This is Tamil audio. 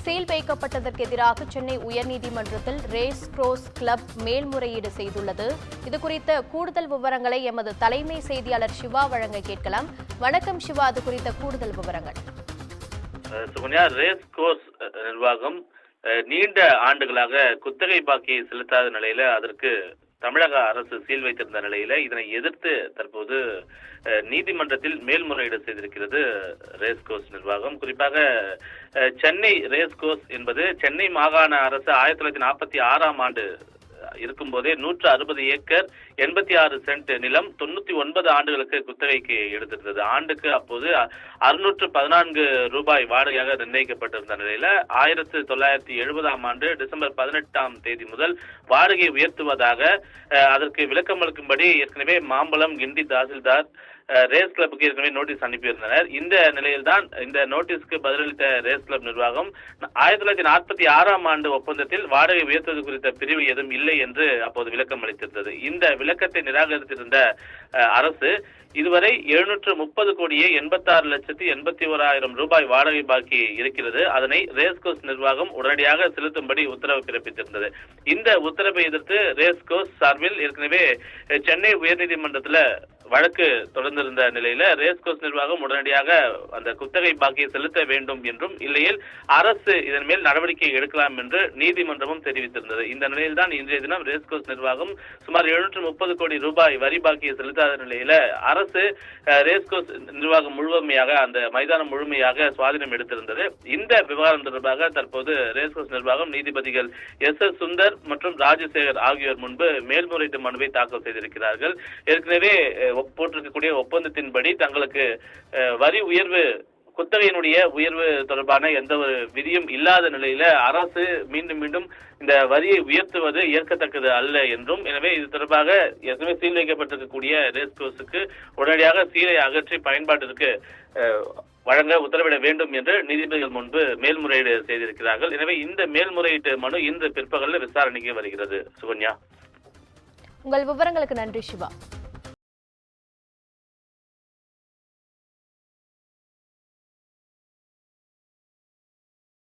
சீல் வைக்கப்பட்டதற்கு எதிராக சென்னை உயர்நீதிமன்றத்தில் ரேஸ் கோர்ஸ் கிளப் மேல்முறையீடு செய்துள்ளது. இதுகுறித்த கூடுதல் விவரங்களை எமது தலைமை செய்தியாளர் சிவா வழங்க கேட்கலாம். வணக்கம் சிவா, அது குறித்த கூடுதல் விவரங்கள். சுகன்யா, ரேஸ் கோர்ஸ் நிர்வாகம் நீண்ட ஆண்டுகளாக குத்தகை பாக்கியை செலுத்தாத நிலையில அதற்கு தமிழக அரசு சீல் வைத்திருந்த நிலையில இதனை எதிர்த்து தற்போது நீதிமன்றத்தில் மேல்முறையீடு செய்திருக்கிறது ரேஸ் கோர்ஸ் நிர்வாகம். குறிப்பாக சென்னை ரேஸ் கோர்ஸ் என்பது சென்னை மாகாண அரசு 1946ஆம் ஆண்டு இருக்கும் போதே 160 ஏக்கர் 86 சென்ட் நிலம் 99 ஆண்டுகளுக்கு குத்தகைக்கு எடுத்திருந்தது. ஆண்டுக்கு அப்போது 614 ரூபாய் வாடகையாக நிர்ணயிக்கப்பட்டிருந்த நிலையில 1970ஆம் ஆண்டு டிசம்பர் 18ஆம் தேதி முதல் வாடகை உயர்த்துவதாக அதற்கு விளக்கம் அளிக்கும்படி ஏற்கனவே மாம்பலம் கிண்டி தாசில்தார் ரேஸ் கிளப்புக்கு ஏற்கனவே நோட்டீஸ் அனுப்பியிருந்தனர். இந்த நிலையில்தான் இந்த நோட்டீஸ்க்கு பதிலளித்த ரேஸ் கிளப் நிர்வாகம் 1946ஆம் ஆண்டு ஒப்பந்தத்தில் வாடகை உயர்த்துவது குறித்த பிரிவு எதுவும் இல்லை என்று அப்போது விளக்கம் அளித்திருந்தது. இந்த விளக்கத்தை நிராகரித்திருந்த அரசு இதுவரை 730 கோடியே 86,81,000 ரூபாய் வாடகை பாக்கி இருக்கிறது. அதனை ரேஸ் கோர்ஸ் நிர்வாகம் உடனடியாக செலுத்தும்படி உத்தரவு பிறப்பித்திருந்தது. இந்த உத்தரவை எதிர்த்து ரேஸ் கோர்ஸ் சார்பில் ஏற்கனவே சென்னை உயர்நீதிமன்றத்தில் வழக்கு தொடர்ந்திருந்த நிலையில ரேஸ் கோர்ஸ் நிர்வாகம் உடனடியாக அந்த குத்தகை பாக்கியை செலுத்த வேண்டும் என்றும், இல்லையில் அரசு இதன் மேல் நடவடிக்கை எடுக்கலாம் என்று நீதிமன்றமும் தெரிவித்திருந்தது. இந்த நிலையில்தான் இன்றைய தினம் ரேஸ் கோர்ஸ் நிர்வாகம் சுமார் 730 கோடி ரூபாய் வரி பாக்கியை செலுத்தாத நிலையில அரசு ரேஸ் கோர்ஸ் நிர்வாகம் முழுமையாக அந்த மைதானம் முழுமையாக சுவாதீனம் எடுத்திருந்தது. இந்த விவகாரம் தொடர்பாக தற்போது ரேஸ் கோர்ஸ் நிர்வாகம் நீதிபதிகள் எஸ் சுந்தர் மற்றும் ராஜசேகர் ஆகியோர் முன்பு மேல்முறையீட்டு மனுவை தாக்கல் செய்திருக்கிறார்கள். ஏற்கனவே போட்டிருக்கக்கூடிய ஒப்பந்தத்தின்படி தங்களுக்கு வரி உயர்வு, குத்தகையினுடைய உயர்வு தொடர்பான எந்த ஒரு விதியும் இல்லாத நிலையில அரசு மீண்டும் மீண்டும் இந்த வரியை உயர்த்துவது ஏற்கத்தக்கது அல்ல என்றும், எனவே இது தொடர்பாக ஏற்கனவே சீல் வைக்கப்பட்டிருக்கக்கூடிய ரேஸ் கோர்ஸுக்கு உடனடியாக சீலை அகற்றி பயன்பாட்டிற்கு வழங்க உத்தரவிட வேண்டும் என்று நீதிபதிகள் முன்பு மேல்முறையீடு செய்திருக்கிறார்கள். எனவே இந்த மேல்முறையீட்டு மனு இன்று பிற்பகலில் விசாரணைக்கு வருகிறது. சுகன்யா, உங்கள் விவரங்களுக்கு நன்றி சிவா.